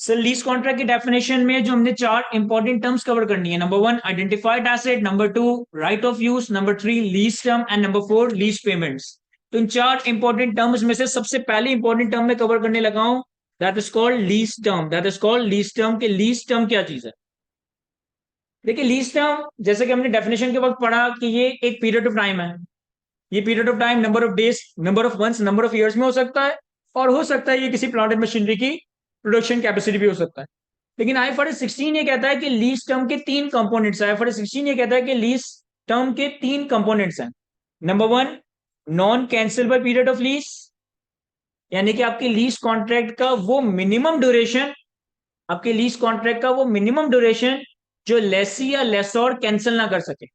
Sir lease contract की definition में जो हमने चार इंपॉर्टेंट टर्म्स कवर करनी है, number one identified asset, number two right of use, number three lease term and number four lease payments. तो इन चार इंपॉर्टेंट टर्म्स में से सबसे पहले इंपॉर्टेंट टर्म में कवर करने लगा हूं, that is called lease term. That is called lease term. के लीज टर्म क्या चीज है? देखिए लीज टर्म जैसे कि हमने डेफिनेशन के वक्त पढ़ा कि ये एक पीरियड ऑफ टाइम है। ये period of time number of days, number of months, number of years में हो सकता है, और हो सकता है ये किसी प्लांट एंड मशीनरी की प्रोडक्शन कैपेसिटी भी हो सकता है। लेकिन IFRS 16 ये कहता है कि लीज टर्म के तीन कंपोनेंट्स हैं। IFRS 16 ये कहता है कि लीज टर्म के तीन कंपोनेंट्स हैं। Number one, non cancellable period of lease, यानी कि आपकी लीज कॉन्ट्रैक्ट का वो मिनिमम ड्यूरेशन, आपके लीज कॉन्ट्रैक्ट का वो मिनिमम ड्यूरेशन जो लेसी या लेसोर कैंसिल ना कर सके,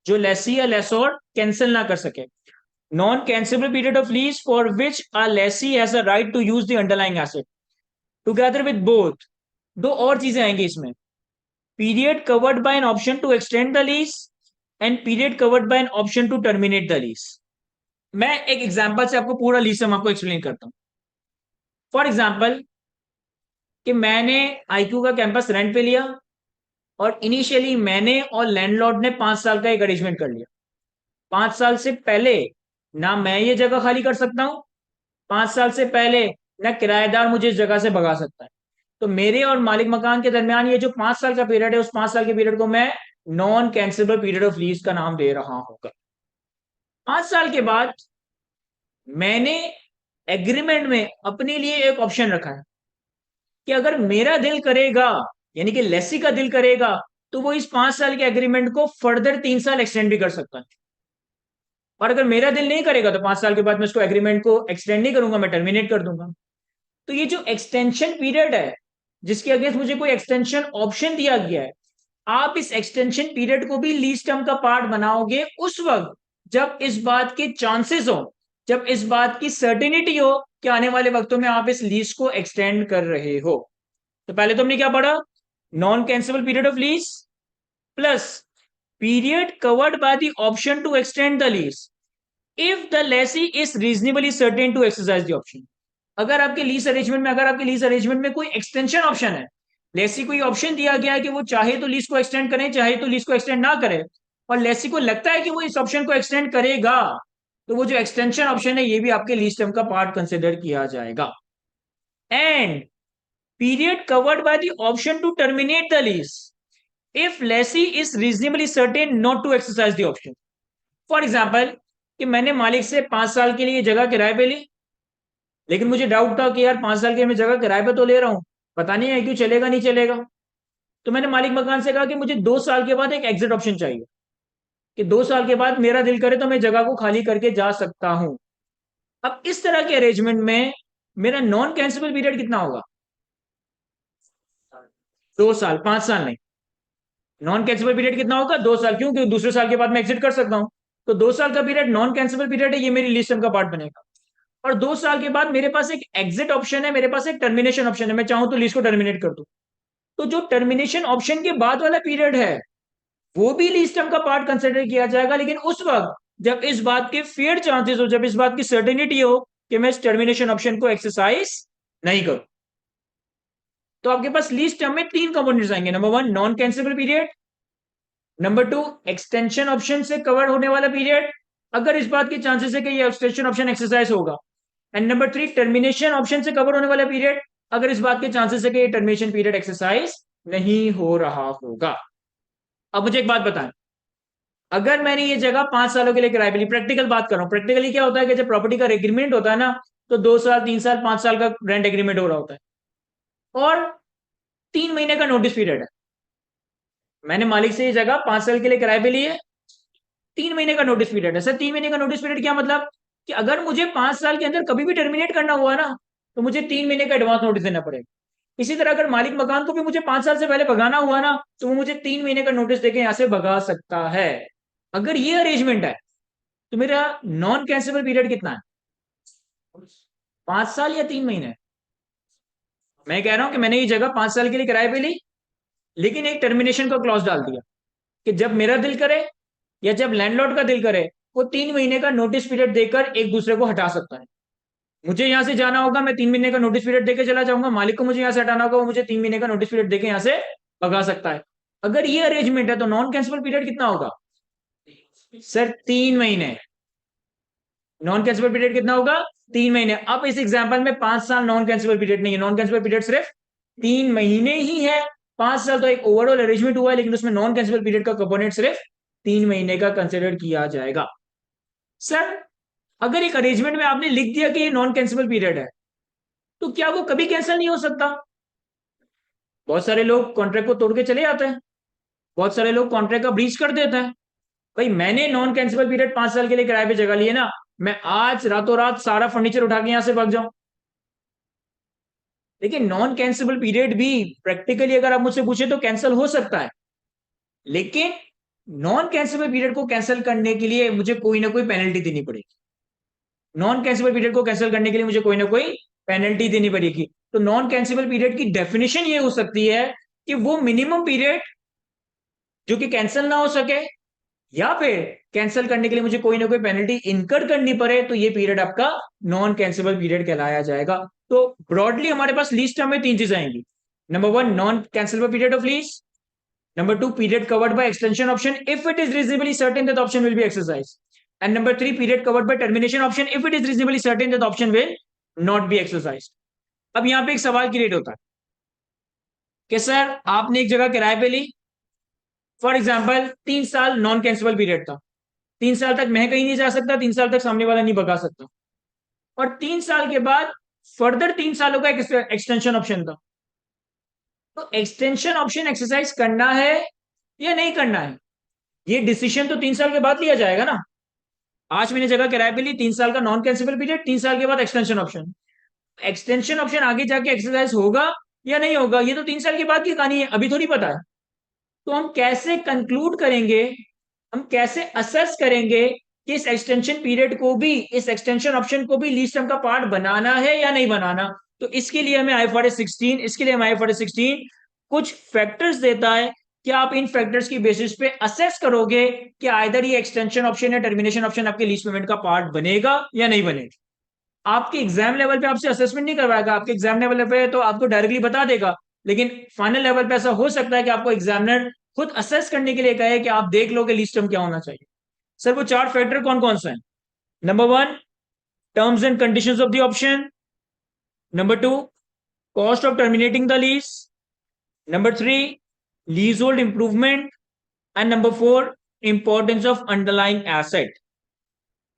जो लेसी या लेसोर कैंसिल ना कर सके। Non cancellable period of lease for which a lessee has a right to use the underlying asset together with both. दो और चीजें आएंगी इसमें, period covered by an option to extend the lease and period covered by an option to terminate the lease. मैं एक example से आपको पूरा लीज हम आपको एक्सप्लेन करता हूं। फॉर एग्जांपल कि मैंने IQ का कैंपस रेंट पे लिया, और इनिशियली मैंने और लैंडलॉर्ड ने 5 साल का एक अरेंजमेंट कर लिया। 5 साल से पहले ना मैं ये जगह खाली कर सकता हूं, 5 साल से पहले ना किराएदार मुझे इस जगह से भगा सकता है। तो मेरे और मालिक मकान के दरमियान ये जो 5 साल का पीरियड है, उस 5 साल के पीरियड को मैं non cancellable period of lease का नाम दे रहा हूँ। 5 साल के बाद मैंने एग्रीमेंट में अपने लिए एक ऑप्शन रखा है कि अगर मेरा दिल करेगा, यानी कि लेसी का दिल करेगा, तो वो इस 5 साल के एग्रीमेंट को फर्दर 3 साल एक्सटेंड भी कर सकता है। और अगर मेरा दिल नहीं करेगा तो 5 साल के बाद मैं उसको एग्रीमेंट को एक्सटेंड नहीं करूंगा, मैं टर्मिनेट कर दूंगा। तो ये जो एक्सटेंशन पीरियड है, जिसके अगेंस्ट मुझे कोई एक्सटेंशन ऑप्शन दिया गया है, आप इस एक्सटेंशन पीरियड को भी लीज टर्म का पार्ट बनाओगे उस वक्त जब इस बात के चांसेस हो, जब इस बात की सर्टेनिटी हो कि आने वाले वक्तों में आप इस लीज को एक्सटेंड कर रहे हो। तो पहले तो हमने क्या पढ़ा, non cancellable period of lease plus period covered by the option to extend the lease if the lessee is reasonably certain to exercise the option. अगर आपके लीज अरेंजमेंट में, अगर आपके लीज अरेंजमेंट में कोई एक्सटेंशन ऑप्शन है, लेसी को option दिया गया है कि वो चाहे तो लीज को एक्सटेंड करे, चाहे तो लीज को एक्सटेंड ना करे, और लेसी को लगता है कि वो इस ऑप्शन को एक्सटेंड करेगा, तो वो जो एक्सटेंशन ऑप्शन है ये भी आपके लीज टर्म का पार्ट कंसिडर किया जाएगा। And period covered by the option to terminate the lease if lessee is reasonably certain not to exercise the option. For example कि मैंने मालिक से 5 साल के लिए जगह किराए पे ली, लेकिन मुझे डाउट था कि यार 5 साल के मैं जगह किराए पे तो ले रहा हूँ, पता नहीं है क्यों चलेगा नहीं चलेगा। तो मैंने मालिक मकान से कहा कि मुझे 2 साल के बाद एक एग्जिट ऑप्शन चाहिए, कि 2 साल के बाद मेरा दिल करे तो मैं जगह को खाली करके जा सकता हूं। अब इस तरह के अरेंजमेंट में मेरा नॉन कैंसिलेबल पीरियड कितना होगा? 2 साल, 5 साल नहीं। नॉन कैंसिलेबल पीरियड कितना होगा? 2 साल। क्यों? क्योंकि दूसरे साल के बाद मैं एग्जिट कर सकता हूं। तो 2 साल का पीरियड नॉन कैंसिलेबल पीरियड है, ये मेरी लिस्ट का पार्ट बनेगा। और 2 साल के बाद मेरे पास एक एग्जिट ऑप्शन है, मेरे पास एक टर्मिनेशन ऑप्शन है, मैं चाहूं तो लीज को टर्मिनेट कर दूं। तो जो टर्मिनेशन ऑप्शन के बाद वाला पीरियड है वो भी लीज टर्म का पार्ट कंसिडर किया जाएगा, लेकिन उस वक्त जब इस बात के फेयर चांसेस हो, जब इस बात की सर्टेनिटी हो कि मैं इस टर्मिनेशन ऑप्शन को एक्सरसाइज नहीं करूं। तो आपके पास लीज टर्म में तीन कंपोनेंट्स आएंगे, number one non cancellable period, number two extension option से कवर होने वाला पीरियड अगर इस बात के चांसेस है कि ये एक्सटेंशन ऑप्शन एक्सरसाइज होगा, and number three termination option से कवर होने वाला पीरियड अगर इस बात के चांसेस है कि ये टर्मिनेशन पीरियड एक्सरसाइज नहीं हो रहा होगा। अब मुझे एक बात बताएं, अगर मैंने ये जगह 5 सालों के लिए किराए पे ली, प्रैक्टिकल बात कर रहा हूं, प्रैक्टिकली क्या होता है कि जब प्रॉपर्टी का एग्रीमेंट होता है ना, तो 2 साल, 3 साल, 5 साल का रेंट एग्रीमेंट हो रहा होता है, और 3 महीने का नोटिस पीरियड है। मैंने मालिक से ये जगह 5 साल के लिए किराए पे ली है, 3 महीने का नोटिस पीरियड है। सर 3 महीने का नोटिस पीरियड क्या मतलब? कि अगर मुझे 5 साल के अंदर कभी भी टर्मिनेट करना हुआ ना, तो मुझे 3 महीने का एडवांस नोटिस देना पड़ेगा। इसी तरह अगर मालिक मकान को भी मुझे 5 साल से पहले भगाना हुआ ना, तो वो मुझे 3 महीने का नोटिस देके यहां से भगा सकता है। अगर ये अरेंजमेंट है तो मेरा नॉन कैंसिलेबल पीरियड कितना है? 5 साल या 3 महीने? मैं कह रहा हूं कि मैंने ये जगह 5 साल के लिए किराए पे ली, लेकिन एक टर्मिनेशन का क्लॉज डाल दिया कि जब मेरा दिल करे या जब लैंडलॉर्ड का दिल करे, वो 3 महीने का नोटिस पीरियड देकर एक दूसरे को हटा सकता है। मुझे यहाँ से जाना होगा, मैं 3 महीने का नोटिस पीरियड देके चला जाऊंगा, मालिक को मुझे यहाँ से हटाना होगा, वो मुझे 3 महीने का नोटिस पीरियड देके यहाँ से भगा सकता है। अगर ये अरेंजमेंट है तो नॉन कैंसिबल पीरियड कितना होगा सर? 3 महीने। नॉन कैंसिबल पीरियड कितना होगा? 3 महीने। अब इस एग्जांपल में 5 साल नॉन कैंसिबल पीरियड नहीं है, नॉन कैंसिबल पीरियड सिर्फ 3 महीने ही है। 5 साल तो एक ओवरऑल अरेंजमेंट हुआ है, लेकिन उसमें नॉन कैंसिबल पीरियड का कंपोनेंट सिर्फ 3 महीने का कंसिडर किया जाएगा। सर अगर एक अरेंजमेंट में आपने लिख दिया कि ये नॉन कैंसिबल पीरियड है, तो क्या वो कभी कैंसिल नहीं हो सकता? बहुत सारे लोग कॉन्ट्रैक्ट को तोड़ के चले जाते हैं, बहुत सारे लोग कॉन्ट्रैक्ट का ब्रीच कर देते हैं। भाई मैंने नॉन कैंसिबल पीरियड 5 साल के लिए किराए पे जगह ली है ना, मैं आज रातों रात सारा फर्नीचर उठा के यहां से भाग जाऊं? लेकिन नॉन कैंसिबल पीरियड भी प्रैक्टिकली अगर आप मुझसे पूछे तो कैंसिल हो सकता है, लेकिन नॉन कैंसिबल पीरियड को कैंसिल करने के लिए मुझे कोई ना कोई पेनल्टी देनी पड़ेगी। नॉन कैंसिबल पीरियड को कैंसिल करने के लिए मुझे कोई ना कोई पेनल्टी देनी पड़ेगी। तो नॉन कैंसिबल पीरियड की डेफिनेशन ये हो सकती है कि वो मिनिमम पीरियड जो कि कैंसिल ना हो सके, या फिर कैंसिल करने के लिए मुझे कोई ना कोई पेनल्टी इनकर करनी पड़े, तो ये पीरियड आपका नॉन कैंसिबल पीरियड कहलाया जाएगा। तो ब्रॉडली हमारे पास लीज टर्म में 3 चीजें आएंगी। Number 1 non cancellable period of lease, number 2 period covered bye extension option if it is reasonably certain that option will be exercise, and number 3 period covered bye termination option if it is reasonably certain that option will not be exercise. अब यहाँ पे एक सवाल create होता है कि sir आपने एक जगह किराए पे ली, फॉर एग्जाम्पल 3 साल नॉन कैंसिबल पीरियड था, 3 साल तक मैं कहीं नहीं जा सकता, 3 साल तक सामने वाला नहीं भगा सकता, और 3 साल के बाद फर्दर 3 सालों का एक एक्सटेंशन ऑप्शन था। तो एक्सटेंशन ऑप्शन एक्सरसाइज करना है या नहीं करना है, ये डिसीजन तो 3 साल के बाद लिया जाएगा ना। आज मैंने जगह किराए पे ली, 3 साल का नॉन कैंसिबल पीरियड, 3 साल के बाद एक्सटेंशन ऑप्शन। एक्सटेंशन ऑप्शन आगे जाके एक्सरसाइज होगा या नहीं होगा, ये तो 3 साल के बाद की कहानी है, अभी थोड़ी पता है। तो हम कैसे कंक्लूड करेंगे, हम कैसे असेस करेंगे कि इस एक्सटेंशन पीरियड को भी, इस एक्सटेंशन ऑप्शन को भी लीज टर्म का पार्ट बनाना है या नहीं बनाना? तो इसके लिए हमें आईएफआरएस 16, इसके लिए हमें आईएफआरएस 16 कुछ फैक्टर्स देता है कि आप इन फैक्टर्स की बेसिस पे असेस करोगे कि आइदर ये एक्सटेंशन ऑप्शन या टर्मिनेशन ऑप्शन आपके लीज पेमेंट का पार्ट बनेगा या नहीं बनेगा। आपके एग्जाम लेवल पे आपसे असेसमेंट नहीं करवाएगा, आपके एग्जाम लेवल पे तो आपको डायरेक्टली बता देगा, लेकिन फाइनल लेवल पे ऐसा हो सकता है कि आपको एग्जामिनर खुद असेस करने के लिए कहे कि आप देख लो कि लिस्ट टर्म क्या होना चाहिए। सर वो 4 फैक्टर कौन कौन से हैं? Number 1 terms and conditions of the option, number 2 cost of terminating the lease, number 3 lease hold improvement, and number 4 importance of underlying asset.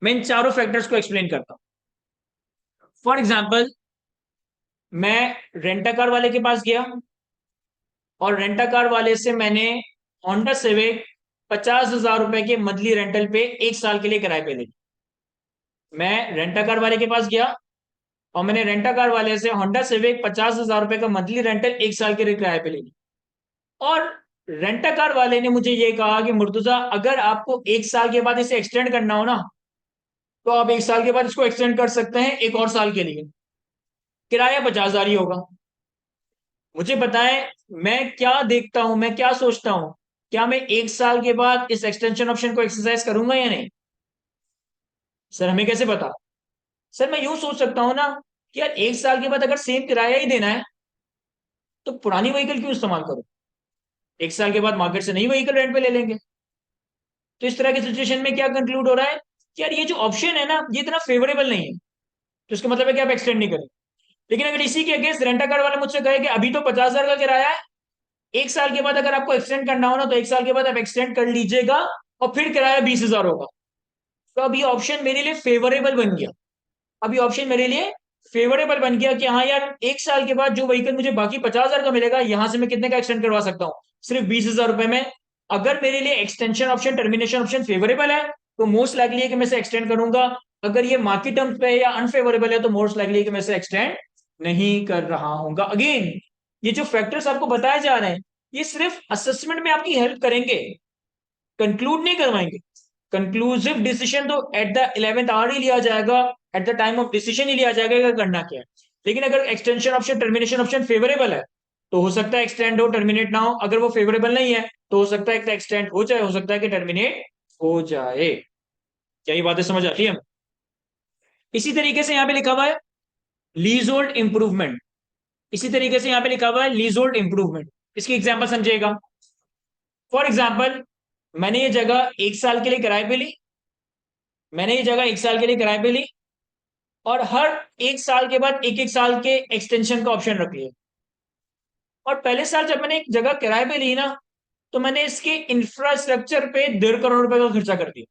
मैं इन चारों फैक्टर्स को एक्सप्लेन करता हूं। फॉर एग्जाम्पल मैं रेंटा कार वाले के पास गया और रेंटा कार वाले से मैंने होंडा सिविक 50,000 रुपए के मंथली रेंटल पे 1 साल के लिए किराए पे ली। मैं रेंटा कार वाले के पास गया और मैंने रेंटा कार वाले से होंडा सिविक 50,000 रुपए का मंथली रेंटल 1 साल के लिए किराए पे ले ली। और रेंटा कार वाले ने मुझे ये कहा कि मुर्तुजा अगर आपको 1 साल के बाद इसे एक्सटेंड करना हो ना, तो आप 1 साल के बाद इसको एक्सटेंड कर सकते हैं एक और साल के लिए, किराया 50,000 ही होगा। मुझे बताएं मैं क्या देखता हूं, मैं क्या सोचता हूं, क्या मैं 1 साल के बाद इस एक्सटेंशन ऑप्शन को एक्सरसाइज करूंगा या नहीं? सर हमें कैसे पता? सर मैं यूं सोच सकता हूं ना कि यार 1 साल के बाद अगर सेम किराया ही देना है तो पुरानी व्हीकल क्यों इस्तेमाल करो, 1 साल के बाद मार्केट से नई व्हीकल रेंट पे ले लेंगे। तो इस तरह की सिचुएशन में क्या कंक्लूड हो रहा है कि यार ये जो ऑप्शन है ना ये इतना फेवरेबल नहीं है, तो इसका मतलब है कि आप एक्सटेंड नहीं करें। लेकिन अगर इसी के अगेंस्ट रेंटा कार वाले मुझसे कहे कि अभी तो 50,000 का किराया है, 1 साल के बाद अगर आपको एक्सटेंड करना हो ना तो 1 साल के बाद आप एक्सटेंड कर लीजिएगा और फिर किराया 20,000 होगा, तो अब ये ऑप्शन मेरे लिए फेवरेबल बन गया। अब ये ऑप्शन मेरे लिए फेवरेबल बन गया कि हाँ यार 1 साल के बाद जो व्हीकल मुझे बाकी 50,000 का मिलेगा, यहां से मैं कितने का एक्सटेंड करवा सकता हूँ, सिर्फ 20,000 रुपए में। अगर मेरे लिए extension option termination option favourable है तो मोस्ट लाइकली है कि मैं इसे एक्सटेंड करूंगा। अगर ये मार्केट टर्म्स पे या अनफेवरेबल है तो मोस्ट लाइकली है कि मैं इसे एक्सटेंड नहीं कर रहा हूँ। अगेन ये जो फैक्टर्स आपको बताए जा रहे हैं ये सिर्फ असेसमेंट में आपकी हेल्प करेंगे, कंक्लूड नहीं करवाएंगे। कंक्लूसिव डिसीजन तो एट द 11th आवर ही लिया जाएगा, at the time of decision ही लिया जाएगा कि करना क्या है। लेकिन अगर extension option termination option favourable है तो हो सकता है एक्सटेंड हो, टर्मिनेट ना हो। अगर वो फेवरेबल नहीं है तो हो सकता है कि एक्सटेंड हो जाए, हो सकता है कि टर्मिनेट हो जाए। क्या ये बातें समझ आती है? इसी तरीके से यहाँ पे लिखा हुआ है लीज होल्ड इंप्रूवमेंट, इसी तरीके से यहां पे लिखा हुआ है लीज होल्ड इंप्रूवमेंट। इसकी एग्जांपल समझिएगा। फॉर एग्जांपल, मैंने ये जगह 1 साल के लिए किराए पे ली, मैंने ये जगह 1 साल के लिए किराए पे ली, और हर 1 साल के बाद 1 1 साल के एक्सटेंशन का ऑप्शन रख लिया। और पहले साल जब मैंने एक जगह किराए पे ली ना, तो मैंने इसके इंफ्रास्ट्रक्चर पे 1.5 करोड़ रुपए का खर्चा कर दिया।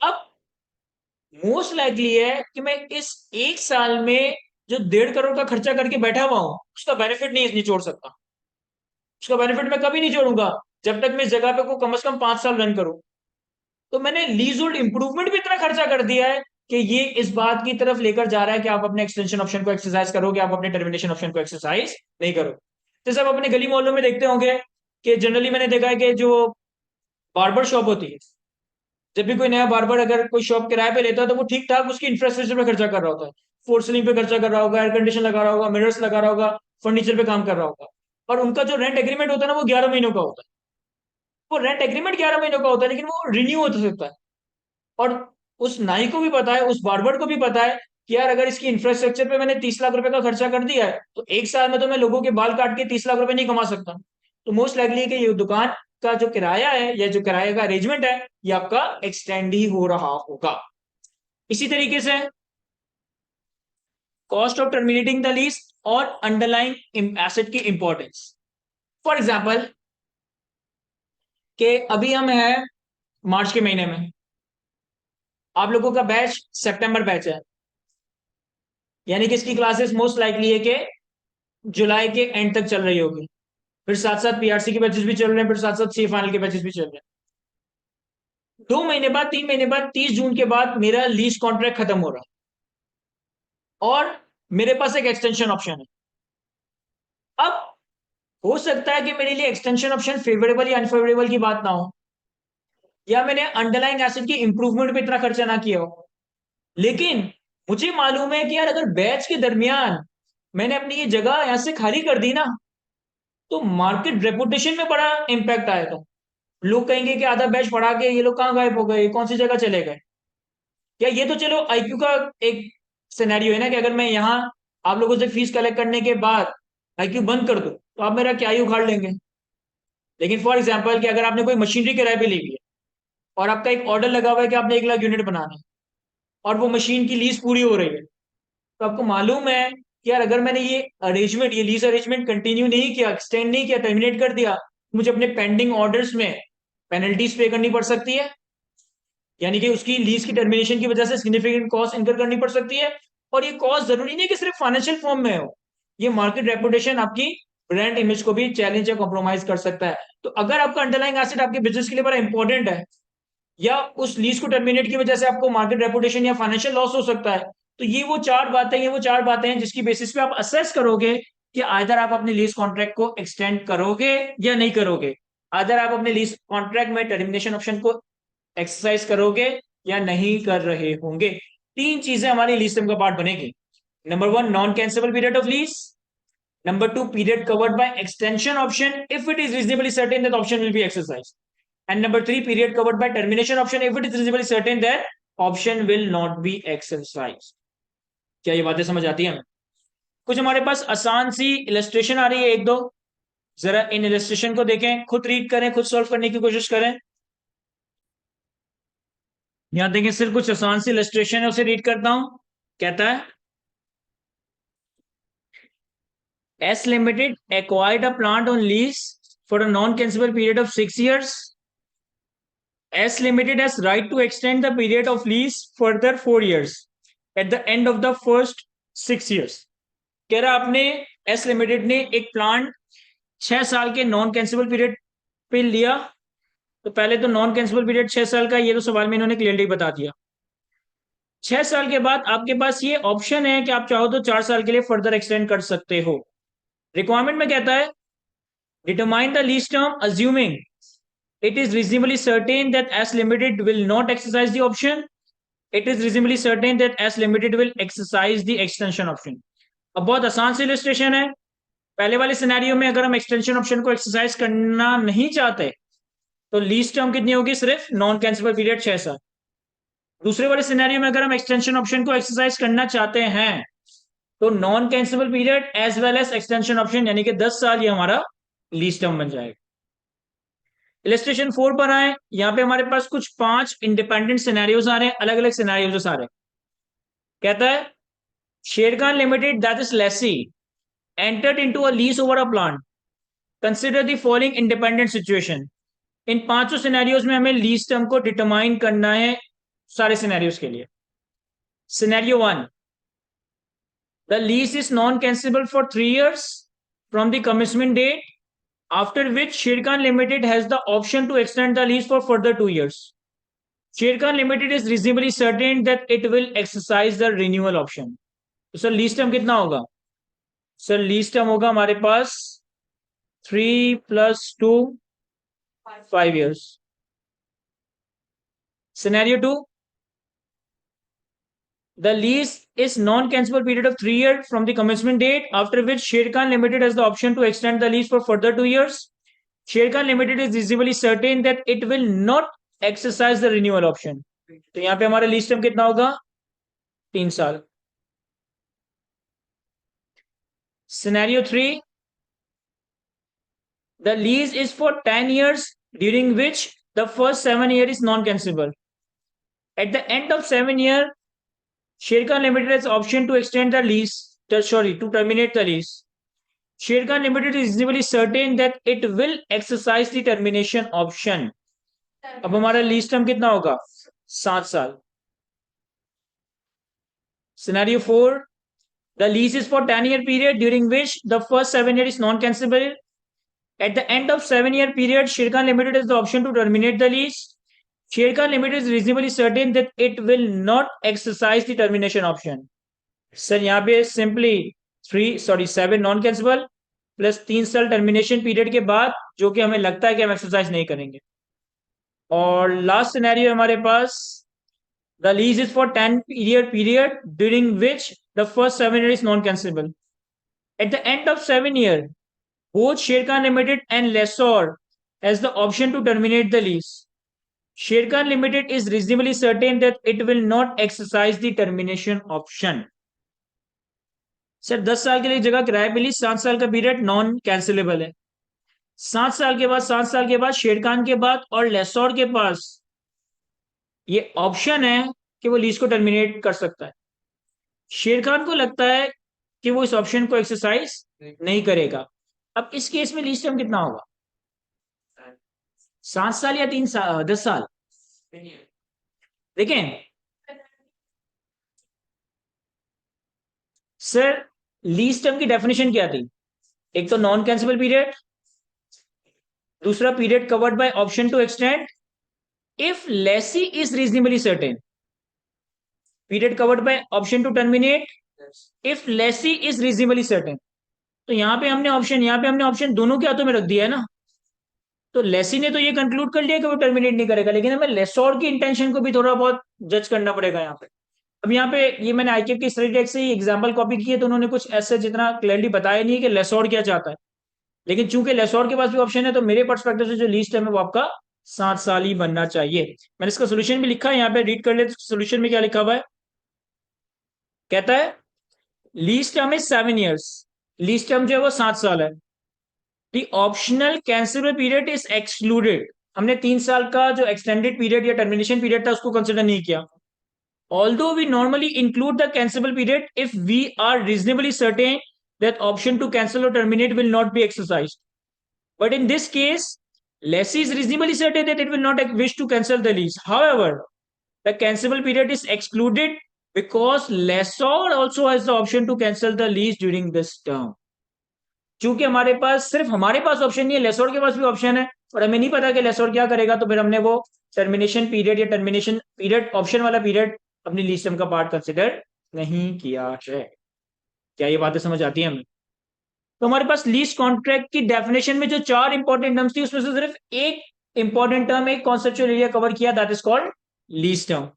अब मोस्ट लाइकली है कि मैं इस 1 साल में जो 1.5 करोड़ का खर्चा करके बैठा हुआ हूं, उसका बेनिफिट नहीं निचोड़ सकता। उसका बेनिफिट मैं कभी नहीं जोड़ूंगा जब तक मैं इस जगह पे को कम से कम 5 साल रन करूं। तो मैंने लीज होल्ड इंप्रूवमेंट भी इतना खर्चा कर दिया है कि ये इस बात की तरफ लेकर जा रहा है कि आप अपने एक्सटेंशन ऑप्शन को एक्सरसाइज करोगे, आप अपने टर्मिनेशन ऑप्शन को एक्सरसाइज नहीं करोगे। जैसे आप अपने गली मोहल्लों में देखते होंगे कि जनरली मैंने देखा है कि जो बार्बर शॉप होती है, जब भी कोई नया बार्बर अगर कोई शॉप किराए पे लेता है तो वो ठीक ठाक उसकी इंफ्रास्ट्रक्चर पे खर्चा कर रहा होता है। फोर सीलिंग पे खर्चा कर रहा होगा, एयर कंडीशन लगा रहा होगा, मिरर्स लगा रहा होगा, फर्नीचर पे काम कर रहा होगा। और उनका जो रेंट एग्रीमेंट होता है ना, वो 11 महीनों का होता है। वो रेंट एग्रीमेंट 11 महीनों का होता है, लेकिन वो रिन्यू हो सकता है। और उस नाई को भी पता है, उस बार्बर को भी पता है कि यार अगर इसकी इंफ्रास्ट्रक्चर पे मैंने 30 लाख रुपए का खर्चा कर दिया है, तो 1 साल में तो मैं लोगों के बाल काट के 30 लाख रुपए नहीं कमा सकता। तो मोस्ट लाइकली है कि ये दुकान का जो किराया है या जो किराए का अरेंजमेंट है, ये आपका एक्सटेंड ही हो रहा होगा। इसी तरीके से cost of terminating the lease और अंडरलाइंग एसेट की इंपॉर्टेंस। फॉर एग्जाम्पल, कि अभी हम हैं मार्च के महीने में, आप लोगों का बैच सितंबर बैच है, यानी कि इसकी क्लासेस मोस्ट लाइकली है कि जुलाई के एंड तक चल रही होगी। फिर साथ साथ पीआरसी के बैचेस भी चल रहे हैं, फिर साथ साथ सी फाइनल के बैचेस भी चल रहे हैं। 2 महीने बाद, 3 महीने बाद, 30 जून के बाद मेरा लीज कॉन्ट्रैक्ट खत्म हो रहा है, और मेरे पास एक एक्सटेंशन ऑप्शन है। अब हो सकता है कि मेरे लिए एक्सटेंशन ऑप्शन फेवरेबल या अनफेवरेबल की बात ना हो, या मैंने अंडरलाइंग एसेट की इंप्रूवमेंट पे इतना खर्चा ना किया हो, लेकिन मुझे मालूम है कि यार अगर बैच के दरमियान मैंने अपनी ये जगह यहां से खाली कर दी ना, तो मार्केट रेपुटेशन में बड़ा इंपैक्ट आएगा। लोग कहेंगे कि आधा बैच पढ़ा के ये लोग कहाँ गायब हो गए, कौन सी जगह चले गए। या ये तो चलो आईक्यू का एक सिनेरियो है ना, कि अगर मैं यहाँ आप लोगों से फीस कलेक्ट करने के बाद आईक्यू बंद कर दूं, तो आप मेरा क्या ही उखाड़ लेंगे। लेकिन फॉर एग्जाम्पल कि अगर आपने कोई मशीनरी किराए पे ली हुई है, और आपका एक ऑर्डर लगा हुआ है कि आपने 1 लाख यूनिट बनाना है, और वो मशीन की लीज पूरी हो रही है, तो आपको मालूम है कि यार अगर मैंने ये लीज अरेंजमेंट कंटिन्यू नहीं किया, एक्सटेंड नहीं किया, टर्मिनेट कर दिया, मुझे अपने पेंडिंग ऑर्डर्स में पेनल्टीज पे करनी पड़ सकती है। यानी कि उसकी लीज की टर्मिनेशन की वजह से सिग्निफिकेंट कॉस्ट इनकर करनी पड़ सकती है। और ये कॉस्ट जरूरी नहीं कि सिर्फ फाइनेंशियल फॉर्म में हो, ये मार्केट रेपुटेशन, आपकी ब्रांड इमेज को भी चैलेंज या कॉम्प्रोमाइज कर सकता है। तो अगर आपका अंडरलाइंग एसेट आपके बिजनेस के लिए बड़ा इंपॉर्टेंट है, या उस लीज को टर्मिनेट की वजह से आपको मार्केट रेपुटेशन या फाइनेंशियल लॉस हो सकता है, तो ये वो चार बातें हैं जिसकी बेसिस पे आप असेस करोगे कि आइदर आप अपने लीज कॉन्ट्रैक्ट को एक्सटेंड करोगे या नहीं करोगे, आइदर आप अपने लीज कॉन्ट्रैक्ट में टर्मिनेशन ऑप्शन को एक्सरसाइज करोगे या नहीं कर रहे होंगे। 3 चीजें हमारी लीज टर्म का पार्ट बनेगी। Number 1, non cancellable period of lease. Number 2, period covered by extension option if it is reasonably certain that option will be exercised. And number 3, period covered by termination option if it is reasonably certain that option will not be exercised. क्या ये बातें समझ आती हैं? कुछ हमारे पास आसान सी illustration आ रही है, एक दो, जरा इन इलस्ट्रेशन को देखें, खुद रीड करें, खुद सॉल्व करने की कोशिश करें। यहां देखें, सिर्फ कुछ आसान सी इलस्ट्रेशन है, उसे रीड करता हूं। कहता है, S Limited acquired a plant on lease for a non-cancelable period of 6 years. S Limited has right to extend the period of lease further 4 years at the end of the first 6 years. कह रहा आपने S Limited ने एक plant 6 साल के non कैंसिबल period पे लिया। तो पहले तो नॉन कैंसिबल पीरियड 6 साल का, ये तो सवाल में इन्होंने क्लियरली बता दिया। 6 साल के बाद आपके पास ये ऑप्शन है कि आप चाहो तो 4 साल के लिए फर्दर एक्सटेंड कर सकते हो। रिक्वायरमेंट में कहता है, determine the lease term assuming it is reasonably certain that S Limited will not exercise the option. It is reasonably certain that S Limited will exercise the extension option. अब बहुत आसान सी illustration है। पहले वाले scenario में अगर हम extension option को एक्सरसाइज करना नहीं चाहते, तो लीज टर्म कितनी होगी? सिर्फ नॉन कैंसिलेबल पीरियड 6 साल। दूसरे वाले सिनेरियो में अगर हम एक्सटेंशन ऑप्शन को एक्सरसाइज करना चाहते हैं तो non cancellable period as well as extension option यानी कि 10 साल ये हमारा लीज टर्म बन जाएगा। इलस्ट्रेशन 4 पर आए, यहां पे हमारे पास कुछ 5 इंडिपेंडेंट सिनेरियोज आ रहे हैं, अलग अलग सिनेरियोज आ रहे हैं। कहता है Sherkhan limited that is lessee entered into a lease over a plant. Consider the following independent situation. इन पांचों सिनेरियोज में हमें लीज टर्म को डिटरमाइन करना है सारे सिनेरियोज के लिए। Scenario 1, the lease is non cancellable for 3 years from the commencement date, after which Sherkan Limited has the option to extend the lease for further 2 years. Sherkan Limited is reasonably certain that it will exercise the renewal option. तो sir lease term कितना होगा? Sir lease term होगा हमारे पास 3 + 2 5 years. Scenario 2, the lease is non-cancelable period of 3 years from the commencement date, after which Sherkan Limited has the option to extend the lease for further 2 years. Sherkan Limited is reasonably certain that it will not exercise the renewal option. तो यहाँ पे हमारा lease term कितना होगा? 3 साल. Scenario 3, the lease is for 10 years, during which the first 7 years is non-cancelable. At the end of 7 years, Sherkan Limited has option to extend the lease, to terminate the lease. Sherkan Limited is reasonably certain that it will exercise the termination option. अब हमारा lease term कितना होगा? 7 साल. Scenario 4, the lease is for 10-year period during which the first 7 years is non-cancelable. At the end of 7-year period, Sherkan Limited has the option to terminate the lease. Sherkan Limited is reasonably certain that it will not exercise the termination option. Sir यहाँ पे simply 7 non कैंसिबल plus 3 साल termination period के बाद जो कि हमें लगता है कि हम एक्सरसाइज नहीं करेंगे। और लास्ट सिनेरियो हमारे पास the lease is for 10-year period during which the first 7 years is non-cancelable. At the end of 7 years, both Sherkan Limited and lessor has the option to terminate the lease. Sherkan Limited is reasonably certain that it will not exercise the termination option. Sir 10 साल के लिए जगह किराए पे ली, 7 साल का period non cancellable है। 7 साल के बाद शेरखान के बाद और लेसोर के पास ये ऑप्शन है कि वो लीज को टर्मिनेट कर सकता है। शेरखान को लगता है कि वो इस ऑप्शन को एक्सरसाइज नहीं करेगा। अब इस केस में लीज टर्म कितना होगा? 7 साल या 3 साल 10 साल? देखें सर लीज टर्म की डेफिनेशन क्या थी? एक तो नॉन कैंसिलेबल पीरियड, दूसरा period covered by option to extend if lessee is reasonably certain, period covered by option to terminate if lessee is reasonably certain. तो यहाँ पे हमने ऑप्शन दोनों के हाथों में रख दिया है ना, तो लेसी ने तो ये कंक्लूड कर लिया कि वो टर्मिनेट नहीं करेगा, लेकिन हमें लेसोर की इंटेंशन को भी थोड़ा बहुत जज करना पड़ेगा यहाँ पे। अब यहाँ पे ये मैंने आईकेएफ की स्टडी डेक से ही एग्जांपल कॉपी की है, तो उन्होंने कुछ ऐसे जितना क्लियरली बताया नहीं है कि लेसोर क्या चाहता है, लेकिन चूंकि लेसोर के पास भी ऑप्शन है तो मेरे पर्सपेक्टिव से जो लीस्ट है वो आपका 7 साल ही बनना चाहिए। मैंने इसका सोल्यूशन भी लिखा है, यहाँ पे रीड कर ले। सोल्यूशन में क्या लिखा हुआ है? कहता है lease term is 7 years, lease term जो है वो 7 साल है। The optional cancellable period is excluded, हमने 3 साल का जो एक्सटेंडेड पीरियड या टर्मिनेशन पीरियड था उसको कंसिडर नहीं किया। Although we normally include the cancelable period if we are reasonably certain that option to cancel or terminate will not be exercised. But in this case, lessee is reasonably certain that it will not wish to cancel the lease. However, the cancelable period is excluded because lessor also has the option to cancel the lease during this term. चूंकि हमारे पास सिर्फ हमारे पास option नहीं है, लेसोर के पास भी option है और हमें नहीं पता कि लेसोर क्या करेगा, तो फिर हमने वो टर्मिनेशन पीरियड या टर्मिनेशन पीरियड ऑप्शन वाला पीरियड अपनी लीज टर्म का पार्ट कंसिडर नहीं किया है। क्या ये बातें समझ आती है हमें? तो हमारे पास लीज कॉन्ट्रैक्ट की डेफिनेशन में जो 4 इंपॉर्टेंट टर्म्स थी उसमें से सिर्फ एक इंपॉर्टेंट टर्म एक कॉन्सेप्चुअल एरिया कवर किया, that is called lease term.